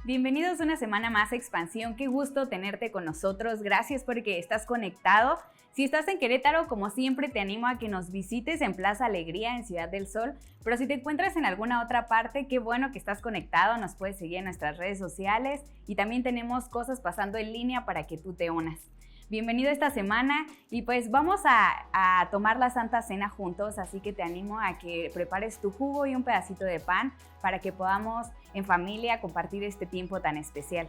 Bienvenidos una semana más a Expansión. Qué gusto tenerte con nosotros. Gracias porque estás conectado. Si estás en Querétaro, como siempre, te animo a que nos visites en Plaza Alegría, en Ciudad del Sol. Pero si te encuentras en alguna otra parte, qué bueno que estás conectado. Nos puedes seguir en nuestras redes sociales y también tenemos cosas pasando en línea para que tú te unas. Bienvenido esta semana y pues vamos a tomar la Santa Cena juntos, así que te animo a que prepares tu jugo y un pedacito de pan para que podamos en familia compartir este tiempo tan especial.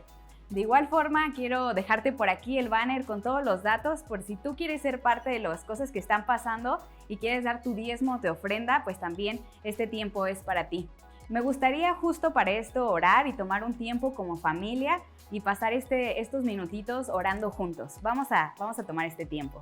De igual forma, quiero dejarte por aquí el banner con todos los datos por si tú quieres ser parte de las cosas que están pasando y quieres dar tu diezmo o tu ofrenda, pues también este tiempo es para ti. Me gustaría justo para esto orar y tomar un tiempo como familia y pasar estos minutitos orando juntos. Vamos a tomar este tiempo.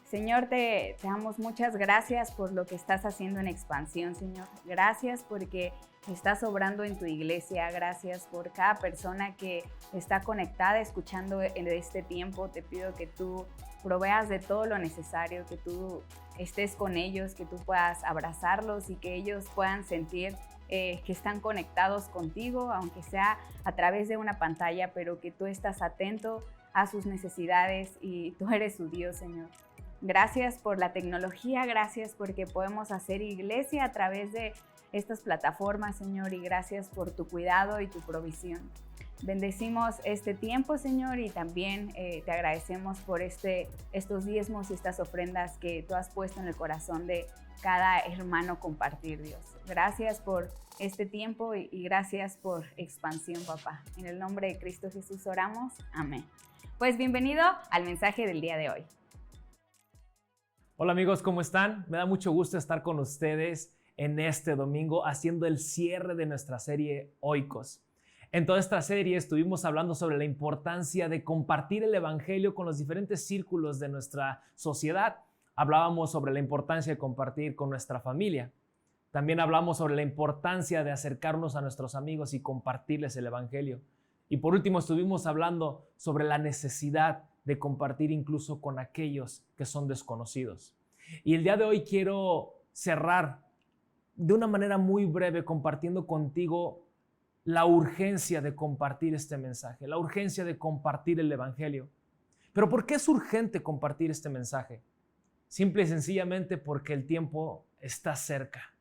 Señor, te damos muchas gracias por lo que estás haciendo en Expansión, Señor. Gracias porque estás obrando en tu iglesia. Gracias por cada persona que está conectada escuchando en este tiempo. Te pido que tú proveas de todo lo necesario, que tú estés con ellos, que tú puedas abrazarlos y que ellos puedan sentir que están conectados contigo, aunque sea a través de una pantalla, pero que tú estás atento a sus necesidades y tú eres su Dios, Señor. Gracias por la tecnología, gracias porque podemos hacer iglesia a través de estas plataformas, Señor, y gracias por tu cuidado y tu provisión. Bendecimos este tiempo, Señor, y también te agradecemos por estos diezmos y estas ofrendas que tú has puesto en el corazón de cada hermano compartir, Dios. Gracias por este tiempo y gracias por Expansión, papá. En el nombre de Cristo Jesús oramos. Amén. Pues bienvenido al mensaje del día de hoy. Hola amigos, ¿cómo están? Me da mucho gusto estar con ustedes en este domingo haciendo el cierre de nuestra serie Oikos. En toda esta serie estuvimos hablando sobre la importancia de compartir el evangelio con los diferentes círculos de nuestra sociedad. Hablábamos sobre la importancia de compartir con nuestra familia. También hablamos sobre la importancia de acercarnos a nuestros amigos y compartirles el evangelio. Y por último estuvimos hablando sobre la necesidad de compartir incluso con aquellos que son desconocidos. Y el día de hoy quiero cerrar de una manera muy breve compartiendo contigo la urgencia de compartir este mensaje, la urgencia de compartir el evangelio. ¿Pero por qué es urgente compartir este mensaje? Simple y sencillamente porque el tiempo está cerca.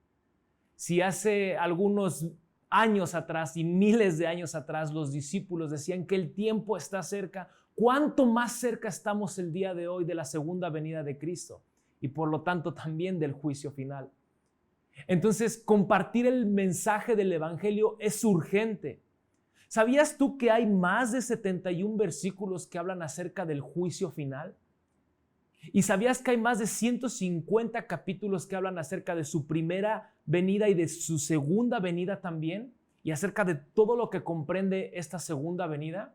Si hace algunos años atrás y miles de años atrás los discípulos decían que el tiempo está cerca, ¿cuánto más cerca estamos el día de hoy de la segunda venida de Cristo? Y por lo tanto también del juicio final. Entonces, compartir el mensaje del evangelio es urgente. ¿Sabías tú que hay más de 71 versículos que hablan acerca del juicio final? ¿Y sabías que hay más de 150 capítulos que hablan acerca de su primera venida y de su segunda venida también? Y acerca de todo lo que comprende esta segunda venida.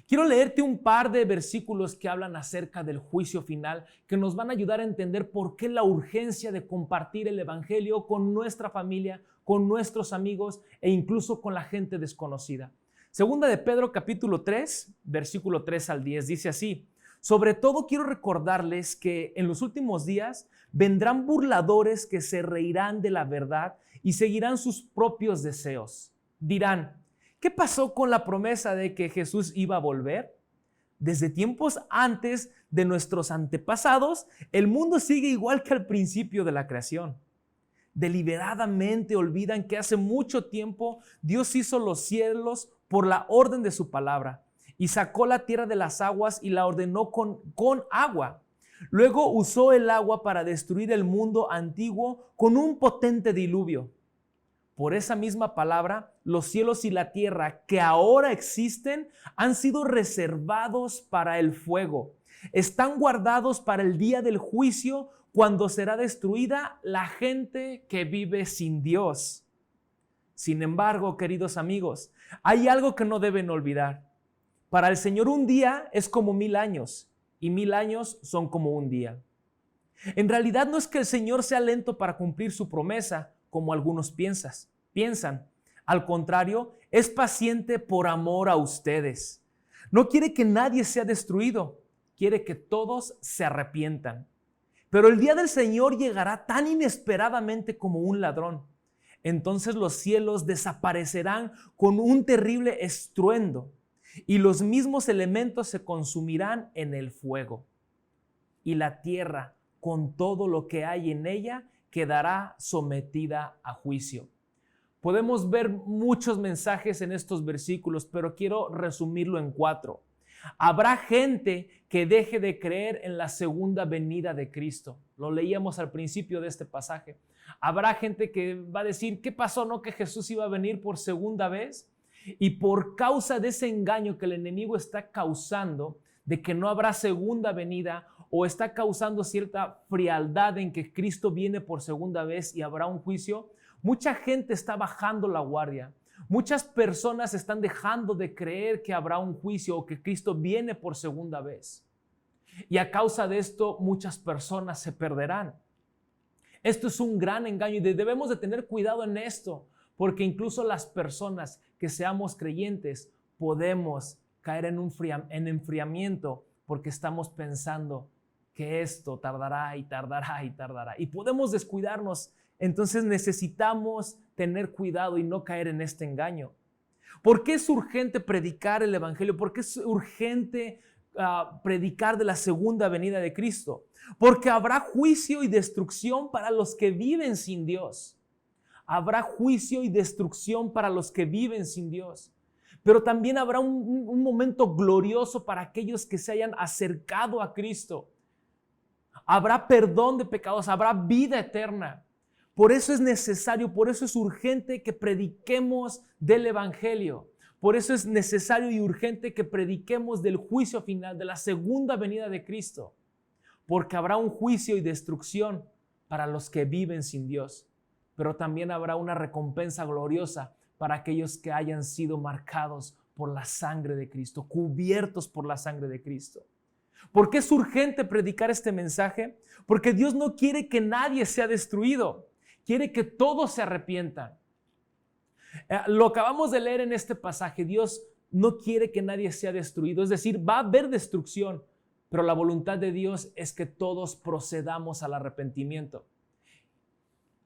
Quiero leerte un par de versículos que hablan acerca del juicio final, que nos van a ayudar a entender por qué la urgencia de compartir el evangelio con nuestra familia, con nuestros amigos e incluso con la gente desconocida. Segunda de Pedro capítulo 3, versículo 3 al 10, dice así: sobre todo quiero recordarles que en los últimos días vendrán burladores que se reirán de la verdad y seguirán sus propios deseos. Dirán: ¿qué pasó con la promesa de que Jesús iba a volver? Desde tiempos antes de nuestros antepasados, el mundo sigue igual que al principio de la creación. Deliberadamente olvidan que hace mucho tiempo Dios hizo los cielos por la orden de su palabra y sacó la tierra de las aguas y la ordenó con agua. Luego usó el agua para destruir el mundo antiguo con un potente diluvio. Por esa misma palabra, los cielos y la tierra que ahora existen han sido reservados para el fuego. Están guardados para el día del juicio, cuando será destruida la gente que vive sin Dios. Sin embargo, queridos amigos, hay algo que no deben olvidar. Para el Señor un día es como 1000 años y 1000 años son como un día. En realidad no es que el Señor sea lento para cumplir su promesa, como algunos piensan. Al contrario, es paciente por amor a ustedes. No quiere que nadie sea destruido, quiere que todos se arrepientan. Pero el día del Señor llegará tan inesperadamente como un ladrón. entonces los cielos desaparecerán con un terrible estruendo y los mismos elementos se consumirán en el fuego. Y la tierra, con todo lo que hay en ella, quedará sometida a juicio. Podemos ver muchos mensajes en estos versículos, pero quiero resumirlo en 4. Habrá gente que deje de creer en la segunda venida de Cristo. Lo leíamos al principio de este pasaje. Habrá gente que va a decir, ¿qué pasó? ¿No que Jesús iba a venir por segunda vez? Y por causa de ese engaño que el enemigo está causando, de que no habrá segunda venida, o está causando cierta frialdad en que Cristo viene por segunda vez y habrá un juicio, mucha gente está bajando la guardia. Muchas personas están dejando de creer que habrá un juicio o que Cristo viene por segunda vez. Y a causa de esto, muchas personas se perderán. Esto es un gran engaño y debemos de tener cuidado en esto, porque incluso las personas que seamos creyentes podemos caer en enfriamiento porque estamos pensando que esto tardará y tardará y tardará. Y podemos descuidarnos. Entonces necesitamos tener cuidado y no caer en este engaño. ¿Por qué es urgente predicar el evangelio? ¿Por qué es urgente predicar de la segunda venida de Cristo? Porque habrá juicio y destrucción para los que viven sin Dios. Habrá juicio y destrucción para los que viven sin Dios. Pero también habrá un momento glorioso para aquellos que se hayan acercado a Cristo. Habrá perdón de pecados, habrá vida eterna. Por eso es necesario, por eso es urgente que prediquemos del evangelio. Por eso es necesario y urgente que prediquemos del juicio final, de la segunda venida de Cristo. Porque habrá un juicio y destrucción para los que viven sin Dios. Pero también habrá una recompensa gloriosa para aquellos que hayan sido marcados por la sangre de Cristo, cubiertos por la sangre de Cristo. ¿Por qué es urgente predicar este mensaje? Porque Dios no quiere que nadie sea destruido. Quiere que todos se arrepientan. Lo acabamos de leer en este pasaje. Dios no quiere que nadie sea destruido. Es decir, va a haber destrucción, pero la voluntad de Dios es que todos procedamos al arrepentimiento.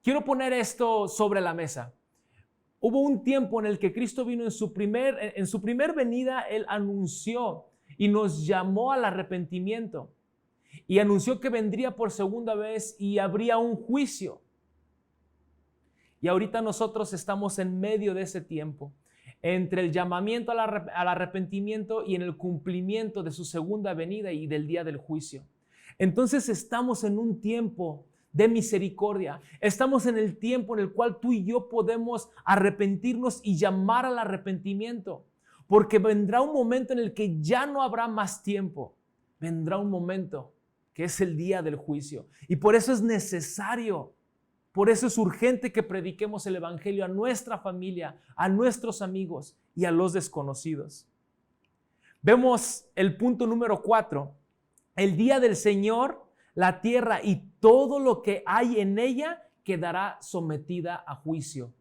Quiero poner esto sobre la mesa. Hubo un tiempo en el que Cristo vino en su primer venida. Él anunció y nos llamó al arrepentimiento. Y anunció que vendría por segunda vez y habría un juicio. Y ahorita nosotros estamos en medio de ese tiempo, entre el llamamiento al arrepentimiento y en el cumplimiento de su segunda venida y del día del juicio. Entonces estamos en un tiempo de misericordia. Estamos en el tiempo en el cual tú y yo podemos arrepentirnos y llamar al arrepentimiento, porque vendrá un momento en el que ya no habrá más tiempo. Vendrá un momento que es el día del juicio. Y por eso es necesario, por eso es urgente que prediquemos el evangelio a nuestra familia, a nuestros amigos y a los desconocidos. Vemos el punto número 4. El día del Señor, la tierra y todo lo que hay en ella quedará sometida a juicio.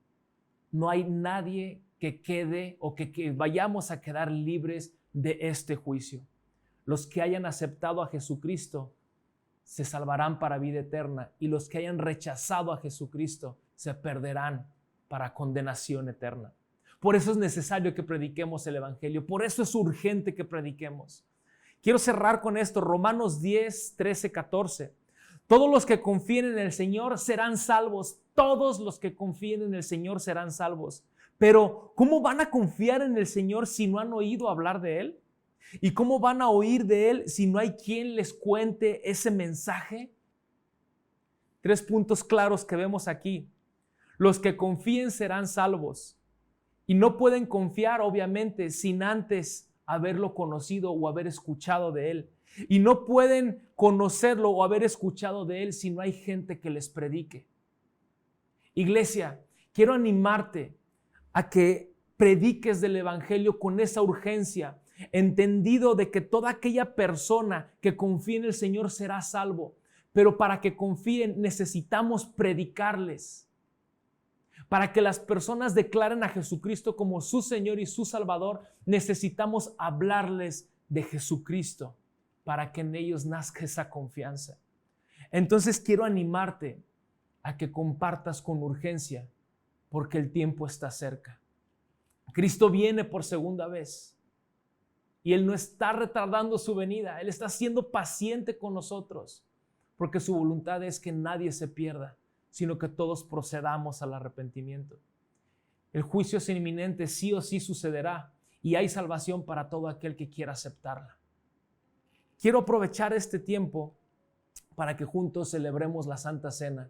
No hay nadie que quede o que vayamos a quedar libres de este juicio. Los que hayan aceptado a Jesucristo se salvarán para vida eterna, y los que hayan rechazado a Jesucristo se perderán para condenación eterna. Por eso es necesario que prediquemos el evangelio. Por eso es urgente que prediquemos. Quiero cerrar con esto. Romanos 10, 13, 14. Todos los que confíen en el Señor serán salvos. Todos los que confíen en el Señor serán salvos. Pero ¿cómo van a confiar en el Señor si no han oído hablar de Él? ¿Y cómo van a oír de Él si no hay quien les cuente ese mensaje? 3 puntos claros que vemos aquí. Los que confíen serán salvos. Y no pueden confiar, obviamente, sin antes haberlo conocido o haber escuchado de Él. Y no pueden conocerlo o haber escuchado de Él si no hay gente que les predique. Iglesia, quiero animarte a que prediques del evangelio con esa urgencia, entendido de que toda aquella persona que confíe en el Señor será salvo. Pero para que confíen necesitamos predicarles. Para que las personas declaren a Jesucristo como su Señor y su Salvador, necesitamos hablarles de Jesucristo para que en ellos nazca esa confianza. Entonces quiero animarte a que compartas con urgencia porque el tiempo está cerca. Cristo viene por segunda vez y Él no está retardando su venida. Él está siendo paciente con nosotros porque su voluntad es que nadie se pierda, sino que todos procedamos al arrepentimiento. El juicio es inminente, sí o sí sucederá, y hay salvación para todo aquel que quiera aceptarla. Quiero aprovechar este tiempo para que juntos celebremos la Santa Cena,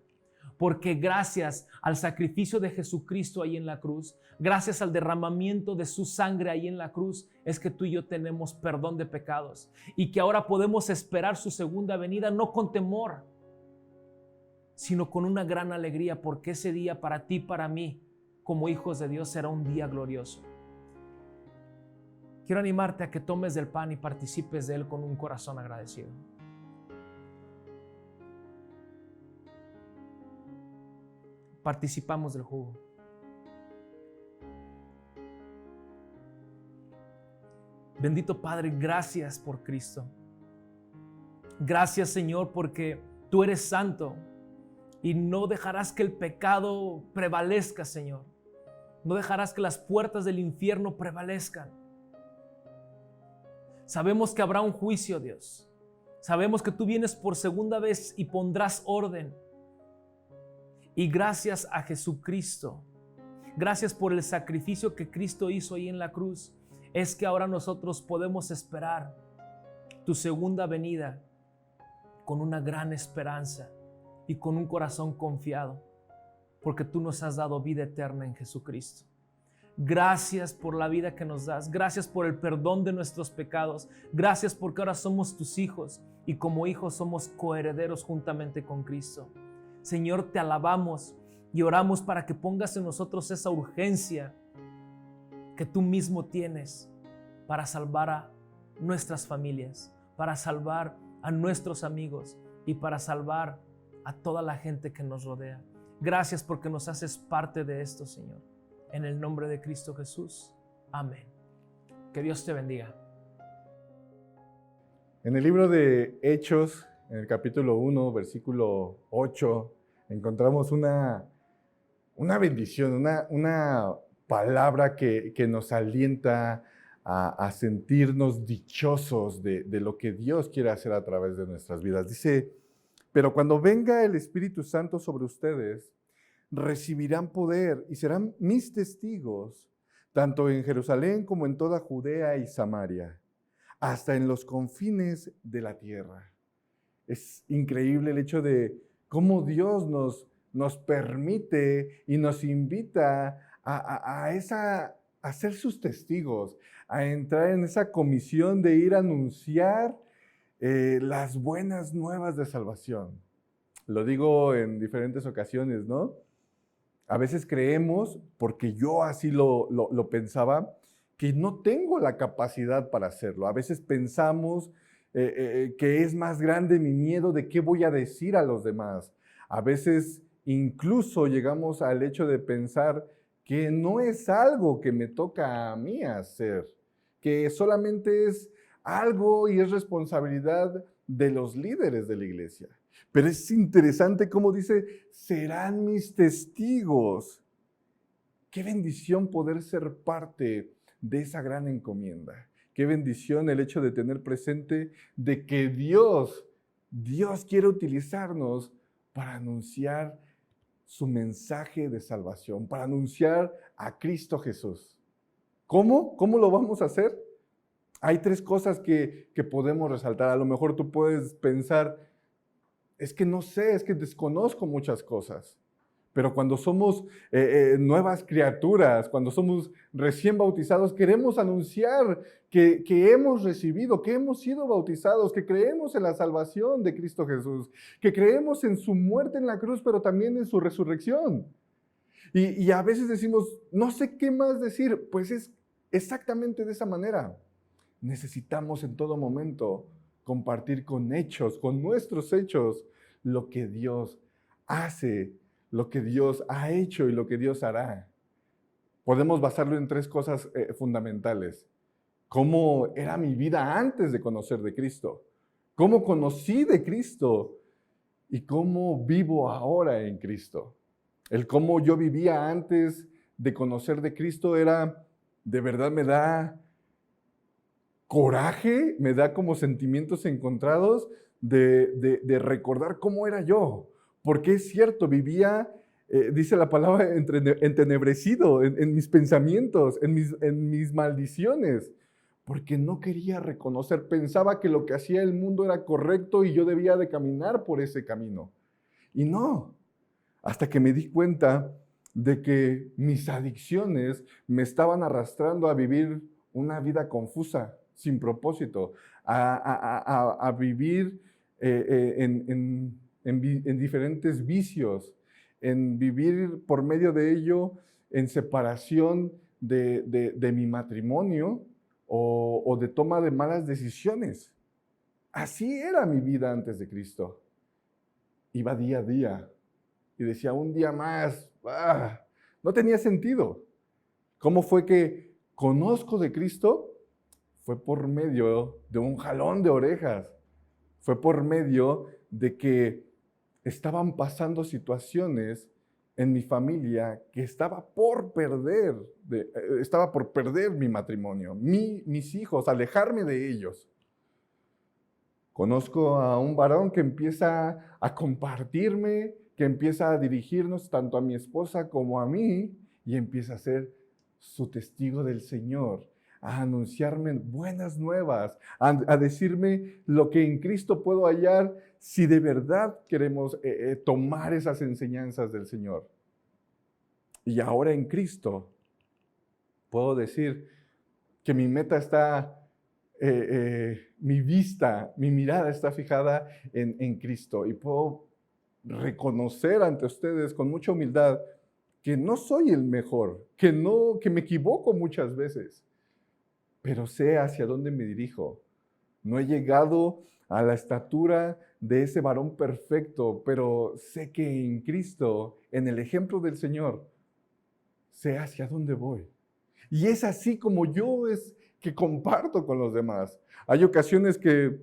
porque gracias al sacrificio de Jesucristo ahí en la cruz, gracias al derramamiento de su sangre ahí en la cruz, es que tú y yo tenemos perdón de pecados y que ahora podemos esperar su segunda venida no con temor, sino con una gran alegría, porque ese día para ti, para mí, como hijos de Dios, será un día glorioso. Quiero animarte a que tomes del pan y participes de él con un corazón agradecido. Participamos del jugo. Bendito Padre, gracias por Cristo. Gracias, Señor, porque tú eres santo y no dejarás que el pecado prevalezca, Señor. No dejarás que las puertas del infierno prevalezcan. Sabemos que habrá un juicio, Dios. Sabemos que tú vienes por segunda vez y pondrás orden. Y gracias a Jesucristo, gracias por el sacrificio que Cristo hizo ahí en la cruz, es que ahora nosotros podemos esperar tu segunda venida con una gran esperanza y con un corazón confiado, porque tú nos has dado vida eterna en Jesucristo. Gracias por la vida que nos das, gracias por el perdón de nuestros pecados, gracias porque ahora somos tus hijos y como hijos somos coherederos juntamente con Cristo. Señor, te alabamos y oramos para que pongas en nosotros esa urgencia que tú mismo tienes para salvar a nuestras familias, para salvar a nuestros amigos y para salvar a toda la gente que nos rodea. Gracias porque nos haces parte de esto, Señor. En el nombre de Cristo Jesús. Amén. Que Dios te bendiga. En el libro de Hechos, en el capítulo 1, versículo 8, encontramos una bendición, una palabra que nos alienta a sentirnos dichosos de lo que Dios quiere hacer a través de nuestras vidas. Dice, pero cuando venga el Espíritu Santo sobre ustedes, recibirán poder y serán mis testigos, tanto en Jerusalén como en toda Judea y Samaria, hasta en los confines de la tierra. Es increíble el hecho de cómo Dios nos permite y nos invita a ser sus testigos, a entrar en esa comisión de ir a anunciar las buenas nuevas de salvación. Lo digo en diferentes ocasiones, ¿no? A veces creemos, porque yo así lo pensaba, que no tengo la capacidad para hacerlo. A veces pensamos que es más grande mi miedo de qué voy a decir a los demás. A veces incluso llegamos al hecho de pensar que no es algo que me toca a mí hacer, que solamente es algo y es responsabilidad de los líderes de la iglesia. Pero es interesante cómo dice, serán mis testigos. Qué bendición poder ser parte de esa gran encomienda. Qué bendición el hecho de tener presente de que Dios quiere utilizarnos para anunciar su mensaje de salvación, para anunciar a Cristo Jesús. ¿Cómo? ¿Cómo lo vamos a hacer? Hay tres cosas que podemos resaltar. A lo mejor tú puedes pensar, es que no sé, es que desconozco muchas cosas. Pero cuando somos nuevas criaturas, cuando somos recién bautizados, queremos anunciar que hemos recibido, que hemos sido bautizados, que creemos en la salvación de Cristo Jesús, que creemos en su muerte en la cruz, pero también en su resurrección. Y a veces decimos, no sé qué más decir. Pues es exactamente de esa manera. Necesitamos en todo momento compartir con hechos, con nuestros hechos, lo que Dios hace, lo que Dios ha hecho y lo que Dios hará. Podemos basarlo en tres cosas fundamentales. ¿Cómo era mi vida antes de conocer de Cristo? ¿Cómo conocí de Cristo? ¿Y cómo vivo ahora en Cristo? El cómo yo vivía antes de conocer de Cristo era, de verdad me da coraje, me da como sentimientos encontrados de recordar cómo era yo. Porque es cierto, vivía, dice la palabra, entenebrecido en mis pensamientos, en mis maldiciones. Porque no quería reconocer, pensaba que lo que hacía el mundo era correcto y yo debía de caminar por ese camino. Y no, hasta que me di cuenta de que mis adicciones me estaban arrastrando a vivir una vida confusa, sin propósito, a vivir en diferentes vicios, en vivir por medio de ello en separación de mi matrimonio o de toma de malas decisiones. Así era mi vida antes de Cristo. Iba día a día y decía, un día más, no tenía sentido. ¿Cómo fue que conozco de Cristo? Fue por medio de un jalón de orejas. Fue por medio de que estaban pasando situaciones en mi familia que estaba por perder mi matrimonio, mis hijos, alejarme de ellos. Conozco a un varón que empieza a compartirme, que empieza a dirigirnos tanto a mi esposa como a mí y empieza a ser su testigo del Señor, a anunciarme buenas nuevas, a decirme lo que en Cristo puedo hallar si de verdad queremos tomar esas enseñanzas del Señor. Y ahora en Cristo puedo decir que mi meta está, mi vista, mi mirada está fijada en Cristo y puedo reconocer ante ustedes con mucha humildad que no soy el mejor, que me equivoco muchas veces, pero sé hacia dónde me dirijo. No he llegado a la estatura de ese varón perfecto, pero sé que en Cristo, en el ejemplo del Señor, sé hacia dónde voy. Y es así como yo es que comparto con los demás. Hay ocasiones que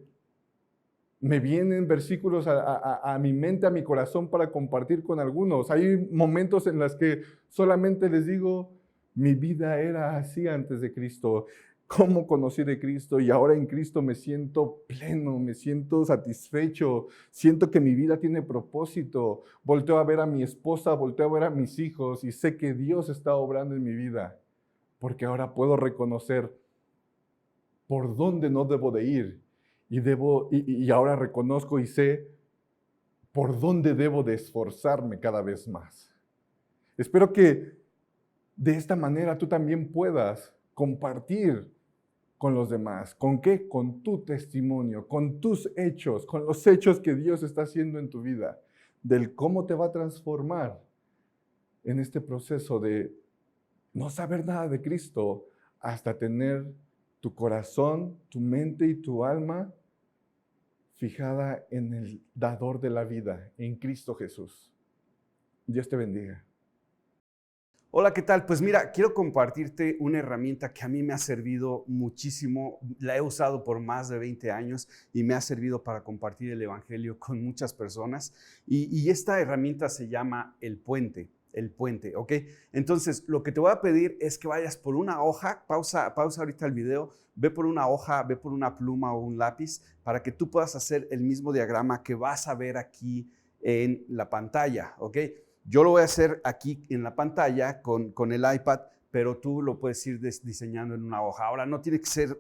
me vienen versículos a mi mente, a mi corazón para compartir con algunos. Hay momentos en los que solamente les digo, mi vida era así antes de Cristo. ¿Cómo conocí de Cristo? Y ahora en Cristo me siento pleno, me siento satisfecho, siento que mi vida tiene propósito. Volteo a ver a mi esposa, volteo a ver a mis hijos y sé que Dios está obrando en mi vida. Porque ahora puedo reconocer por dónde no debo de ir. Y ahora reconozco y sé por dónde debo de esforzarme cada vez más. Espero que de esta manera tú también puedas compartir con los demás. ¿Con qué? Con tu testimonio, con tus hechos, con los hechos que Dios está haciendo en tu vida, del cómo te va a transformar en este proceso de no saber nada de Cristo hasta tener tu corazón, tu mente y tu alma fijada en el dador de la vida, en Cristo Jesús. Dios te bendiga. Hola, ¿qué tal? Pues mira, quiero compartirte una herramienta que a mí me ha servido muchísimo. La he usado por más de 20 años y me ha servido para compartir el evangelio con muchas personas. Y esta herramienta se llama el puente, ¿ok? Entonces, lo que te voy a pedir es que vayas por una hoja, pausa ahorita el video, ve por una hoja, ve por una pluma o un lápiz para que tú puedas hacer el mismo diagrama que vas a ver aquí en la pantalla, ¿ok? Yo lo voy a hacer aquí en la pantalla con el iPad, pero tú lo puedes ir diseñando en una hoja. Ahora, no tiene que ser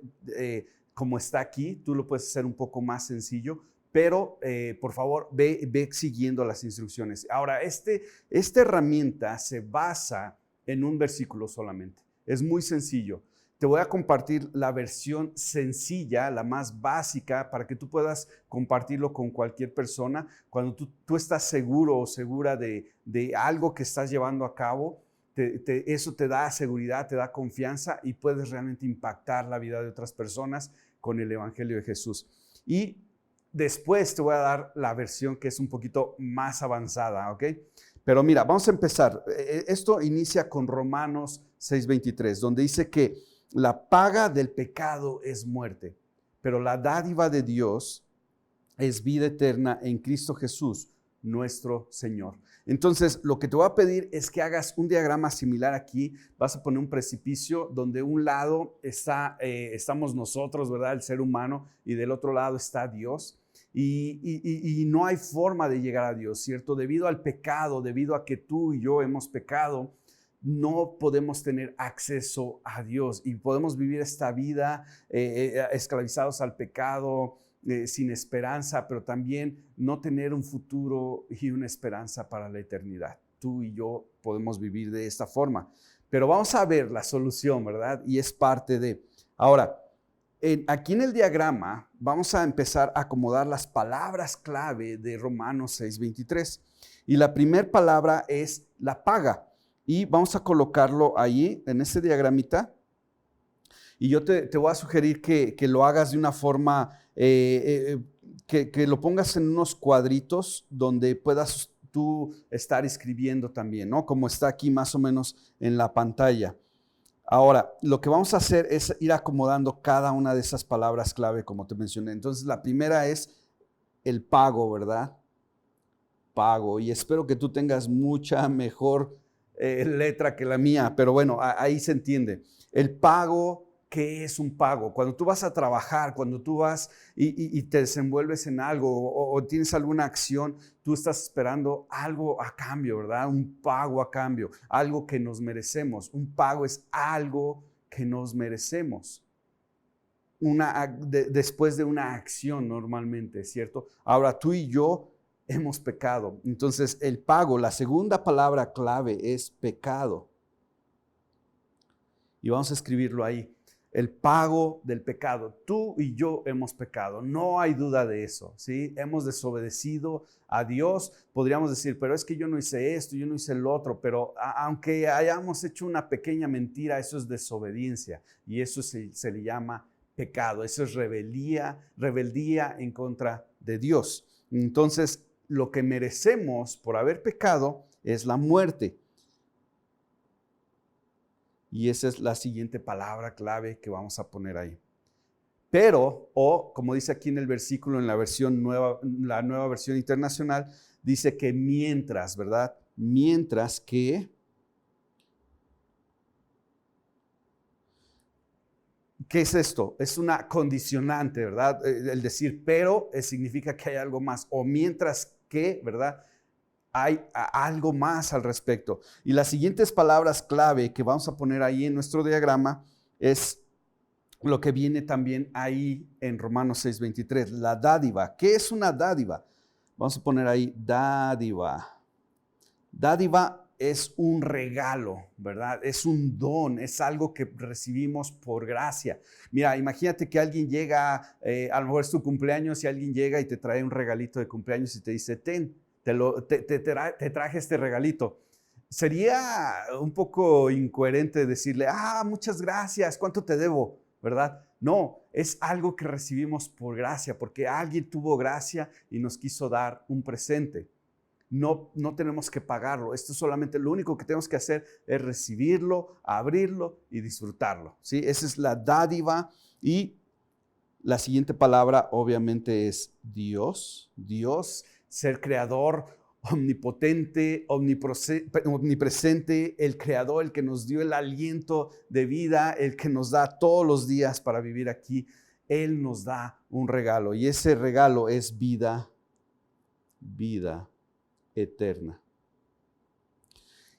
como está aquí, tú lo puedes hacer un poco más sencillo, pero por favor, ve siguiendo las instrucciones. Ahora, esta herramienta se basa en un versículo solamente. Es muy sencillo. Te voy a compartir la versión sencilla, la más básica, para que tú puedas compartirlo con cualquier persona. Cuando tú estás seguro o segura de algo que estás llevando a cabo, eso te da seguridad, te da confianza y puedes realmente impactar la vida de otras personas con el Evangelio de Jesús. Y después te voy a dar la versión que es un poquito más avanzada, ¿ok? Pero mira, vamos a empezar. Esto inicia con Romanos 6:23, donde dice que la paga del pecado es muerte, pero la dádiva de Dios es vida eterna en Cristo Jesús, nuestro Señor. Entonces, lo que te voy a pedir es que hagas un diagrama similar aquí. Vas a poner un precipicio donde un lado estamos nosotros, ¿verdad? El ser humano, y del otro lado está Dios. Y no hay forma de llegar a Dios, ¿cierto? Debido al pecado, debido a que tú y yo hemos pecado, no podemos tener acceso a Dios y podemos vivir esta vida esclavizados al pecado, sin esperanza, pero también no tener un futuro y una esperanza para la eternidad. Tú y yo podemos vivir de esta forma, pero vamos a ver la solución, ¿verdad? Y es parte de... Ahora, aquí en el diagrama vamos a empezar a acomodar las palabras clave de Romanos 6:23. Y la primera palabra es la paga. Y vamos a colocarlo ahí en este diagramita. Y yo te voy a sugerir que lo hagas de una forma, que lo pongas en unos cuadritos donde puedas tú estar escribiendo también, ¿no? Como está aquí más o menos en la pantalla. Ahora, lo que vamos a hacer es ir acomodando cada una de esas palabras clave, como te mencioné. Entonces, la primera es el pago, ¿verdad? Pago. Y espero que tú tengas mucha mejor letra que la mía, pero bueno, ahí se entiende. El pago, ¿qué es un pago? Cuando tú vas a trabajar, cuando tú vas y te desenvuelves en algo o tienes alguna acción, tú estás esperando algo a cambio, ¿verdad? Un pago a cambio, algo que nos merecemos. Un pago es algo que nos merecemos. Después de una acción normalmente, ¿cierto? Ahora tú y yo hemos pecado. Entonces el pago, la segunda palabra clave es pecado. Y vamos a escribirlo ahí. El pago del pecado. Tú y yo hemos pecado. No hay duda de eso, ¿sí? Hemos desobedecido a Dios. Podríamos decir, pero es que yo no hice esto, yo no hice el otro. Pero aunque hayamos hecho una pequeña mentira, eso es desobediencia. Y eso se le llama pecado. Eso es rebeldía en contra de Dios. Entonces, lo que merecemos por haber pecado es la muerte. Y esa es la siguiente palabra clave que vamos a poner ahí. Pero, o como dice aquí en el versículo, en la versión nueva, la nueva versión internacional, dice que mientras, ¿verdad? Mientras que... ¿Qué es esto? Es una condicionante, ¿verdad? El decir pero significa que hay algo más. O mientras que, ¿verdad? Hay algo más al respecto. Y las siguientes palabras clave que vamos a poner ahí en nuestro diagrama es lo que viene también ahí en Romanos 6:23, la dádiva. ¿Qué es una dádiva? Vamos a poner ahí dádiva. Dádiva es un regalo, ¿verdad? Es un don, es algo que recibimos por gracia. Mira, imagínate que alguien llega, a lo mejor es tu cumpleaños y alguien llega y te trae un regalito de cumpleaños y te dice, te traje este regalito. Sería un poco incoherente decirle, muchas gracias, ¿cuánto te debo? ¿Verdad? No, es algo que recibimos por gracia, porque alguien tuvo gracia y nos quiso dar un presente. No tenemos que pagarlo. Esto solamente lo único que tenemos que hacer es recibirlo, abrirlo y disfrutarlo, ¿sí? Esa es la dádiva. Y la siguiente palabra obviamente es Dios. Dios, ser creador, omnipotente, omnipresente, el creador, el que nos dio el aliento de vida, el que nos da todos los días para vivir aquí. Él nos da un regalo y ese regalo es vida eterna.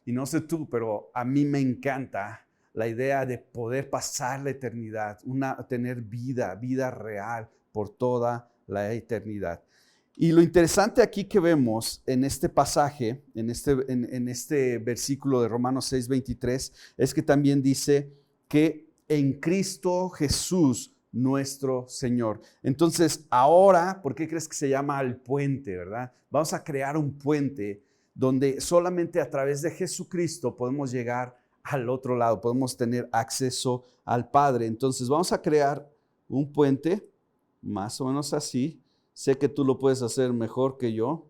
Y no sé tú, pero a mí me encanta la idea de poder pasar la eternidad, tener vida real por toda la eternidad. Y lo interesante aquí que vemos en este pasaje, en este versículo de Romanos 6:23, es que también dice que en Cristo Jesús nuestro Señor. Entonces, ahora, ¿por qué crees que se llama el puente, verdad? Vamos a crear un puente donde solamente a través de Jesucristo podemos llegar al otro lado, podemos tener acceso al Padre. Entonces, vamos a crear un puente, más o menos así. Sé que tú lo puedes hacer mejor que yo,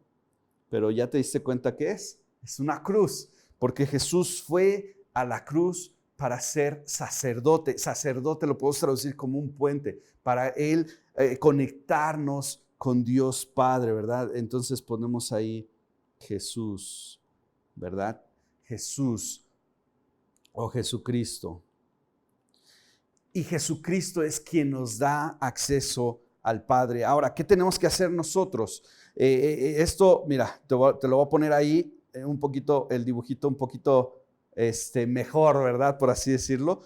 pero ya te diste cuenta que es una cruz, porque Jesús fue a la cruz para ser sacerdote. Sacerdote lo podemos traducir como un puente, para Él conectarnos con Dios Padre, ¿verdad? Entonces ponemos ahí Jesús, ¿verdad? Jesús o Jesucristo. Y Jesucristo es quien nos da acceso al Padre. Ahora, ¿qué tenemos que hacer nosotros? Esto, mira, te lo voy a poner ahí un poquito, el dibujito un poquito mejor, ¿verdad? Por así decirlo.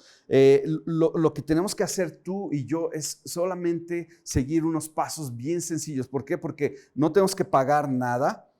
Lo que tenemos que hacer tú y yo es solamente seguir unos pasos bien sencillos. ¿Por qué? Porque no tenemos que pagar nada.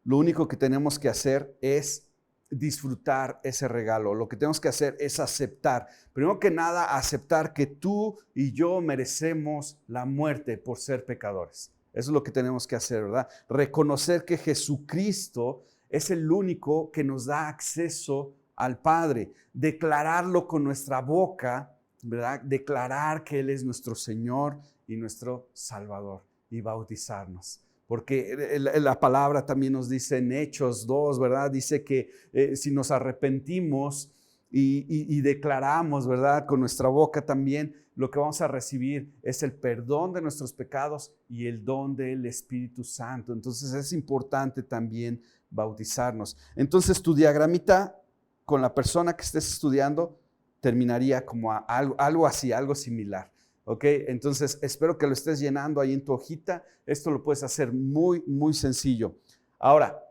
Lo único que tenemos que hacer es disfrutar ese regalo. Lo que tenemos que hacer es aceptar. Primero que nada, aceptar que tú y yo merecemos la muerte por ser pecadores. Eso es lo que tenemos que hacer, ¿verdad? Reconocer que Jesucristo es el único que nos da acceso al Padre. Declararlo con nuestra boca, ¿verdad? Declarar que Él es nuestro Señor y nuestro Salvador y bautizarnos. Porque la palabra también nos dice en Hechos 2, ¿verdad? Dice que si nos arrepentimos y declaramos, ¿verdad? Con nuestra boca también, lo que vamos a recibir es el perdón de nuestros pecados y el don del Espíritu Santo. Entonces es importante también bautizarnos. Entonces tu diagramita con la persona que estés estudiando terminaría como algo así, algo similar. ¿Ok? Entonces, espero que lo estés llenando ahí en tu hojita. Esto lo puedes hacer muy, muy sencillo. Ahora,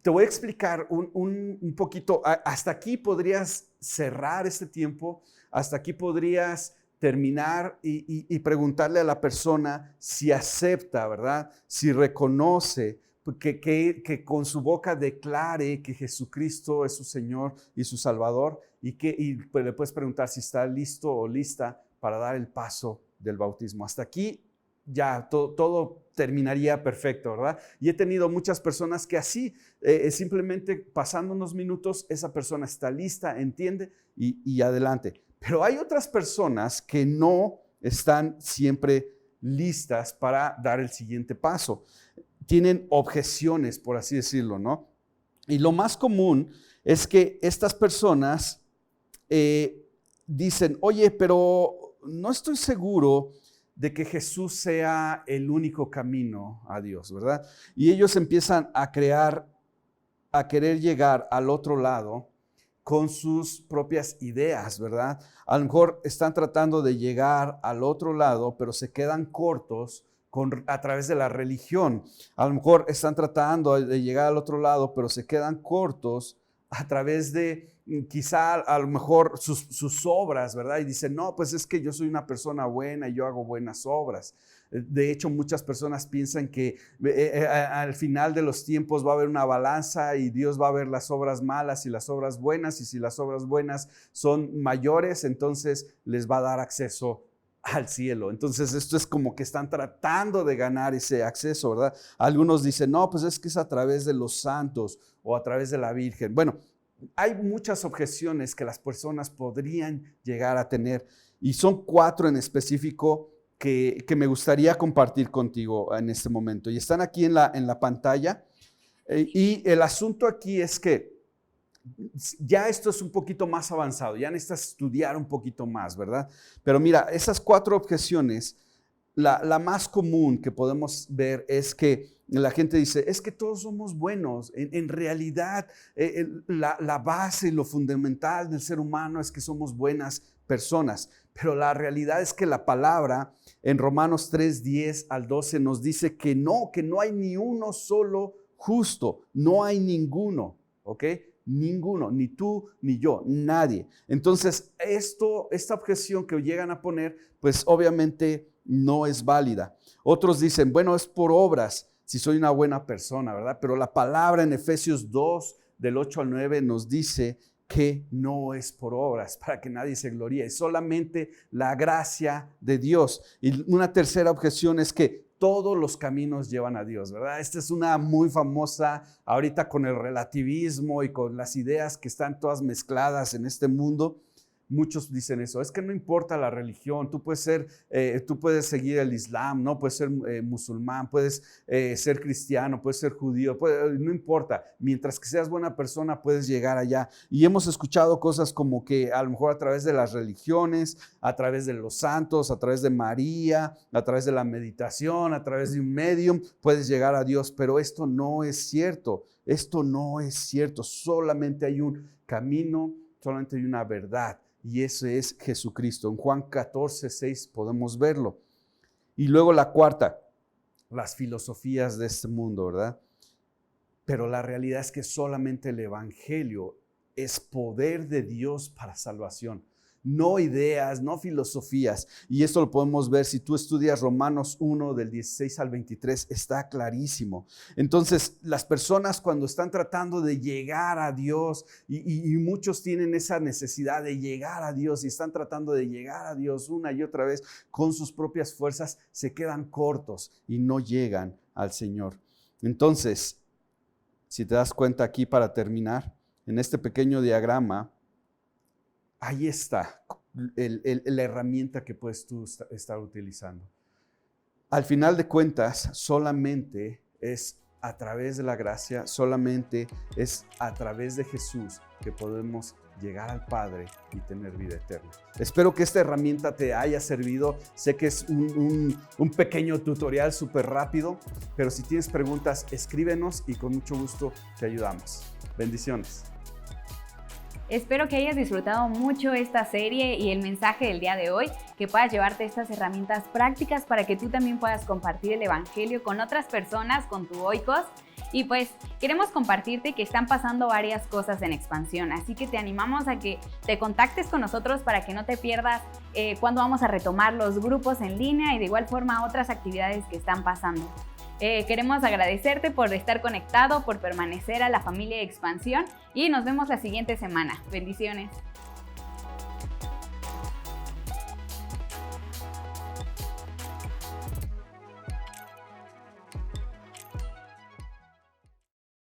te voy a explicar un poquito. Hasta aquí podrías cerrar este tiempo. Hasta aquí podrías terminar y preguntarle a la persona si acepta, ¿verdad? Si reconoce que con su boca declare que Jesucristo es su Señor y su Salvador. Y pues le puedes preguntar si está listo o lista para dar el paso del bautismo. Hasta aquí ya todo terminaría perfecto, ¿verdad? Y he tenido muchas personas que así, simplemente pasando unos minutos, esa persona está lista, entiende y adelante. Pero hay otras personas que no están siempre listas para dar el siguiente paso. Tienen objeciones, por así decirlo, ¿no? Y lo más común es que estas personas dicen, oye, pero no estoy seguro de que Jesús sea el único camino a Dios, ¿verdad? Y ellos empiezan a querer llegar al otro lado con sus propias ideas, ¿verdad? A lo mejor están tratando de llegar al otro lado, pero se quedan cortos a través de la religión. A lo mejor están tratando de llegar al otro lado, pero se quedan cortos a través de quizá a lo mejor sus obras, ¿verdad? Y dicen, no, pues es que yo soy una persona buena y yo hago buenas obras. De hecho, muchas personas piensan que al final de los tiempos va a haber una balanza y Dios va a ver las obras malas y las obras buenas, y si las obras buenas son mayores, entonces les va a dar acceso al cielo. Entonces esto es como que están tratando de ganar ese acceso, ¿verdad? Algunos dicen, no, pues es que es a través de los santos o a través de la Virgen. Bueno, hay muchas objeciones que las personas podrían llegar a tener y son 4 en específico que me gustaría compartir contigo en este momento y están aquí en la pantalla. Y el asunto aquí es que ya esto es un poquito más avanzado, ya necesitas estudiar un poquito más, ¿verdad? Pero mira, esas 4 objeciones, la más común que podemos ver es que la gente dice, es que todos somos buenos. En realidad, la base y lo fundamental del ser humano es que somos buenas personas. Pero la realidad es que la palabra en Romanos 3:10 al 12 nos dice que no hay ni uno solo justo, no hay ninguno, ¿ok? Ninguno, ni tú ni yo, nadie. Entonces, esta objeción que llegan a poner, pues obviamente no es válida. Otros dicen, bueno, es por obras, si soy una buena persona, ¿verdad? Pero la palabra en Efesios 2, del 8 al 9, nos dice que no es por obras, para que nadie se gloríe, es solamente la gracia de Dios. Y una tercera objeción es que todos los caminos llevan a Dios, ¿verdad? Esta es una muy famosa ahorita con el relativismo y con las ideas que están todas mezcladas en este mundo. muchos dicen eso, es que no importa la religión, tú puedes seguir el Islam, ¿no? Puedes ser musulmán, puedes ser cristiano, puedes ser judío, no importa, mientras que seas buena persona puedes llegar allá. Y hemos escuchado cosas como que a lo mejor a través de las religiones, a través de los santos, a través de María, a través de la meditación, a través de un medium, puedes llegar a Dios, pero esto no es cierto, solamente hay un camino, solamente hay una verdad, y ese es Jesucristo. En Juan 14:6 podemos verlo. Y luego la cuarta, las filosofías de este mundo, ¿verdad? Pero la realidad es que solamente el evangelio es poder de Dios para salvación. No ideas, no filosofías. Y esto lo podemos ver si tú estudias Romanos 1 del 16 al 23, está clarísimo. Entonces, las personas cuando están tratando de llegar a Dios, y muchos tienen esa necesidad de llegar a Dios y están tratando de llegar a Dios una y otra vez con sus propias fuerzas, se quedan cortos y no llegan al Señor. Entonces, si te das cuenta aquí para terminar, en este pequeño diagrama, ahí está la herramienta que puedes tú estar utilizando. Al final de cuentas, solamente es a través de la gracia, solamente es a través de Jesús que podemos llegar al Padre y tener vida eterna. Espero que esta herramienta te haya servido. Sé que es un pequeño tutorial súper rápido, pero si tienes preguntas, escríbenos y con mucho gusto te ayudamos. Bendiciones. Espero que hayas disfrutado mucho esta serie y el mensaje del día de hoy, que puedas llevarte estas herramientas prácticas para que tú también puedas compartir el evangelio con otras personas, con tu Oikos. Y pues queremos compartirte que están pasando varias cosas en expansión, así que te animamos a que te contactes con nosotros para que no te pierdas cuándo vamos a retomar los grupos en línea y de igual forma otras actividades que están pasando. Queremos agradecerte por estar conectado, por permanecer a la familia de Expansión y nos vemos la siguiente semana. Bendiciones.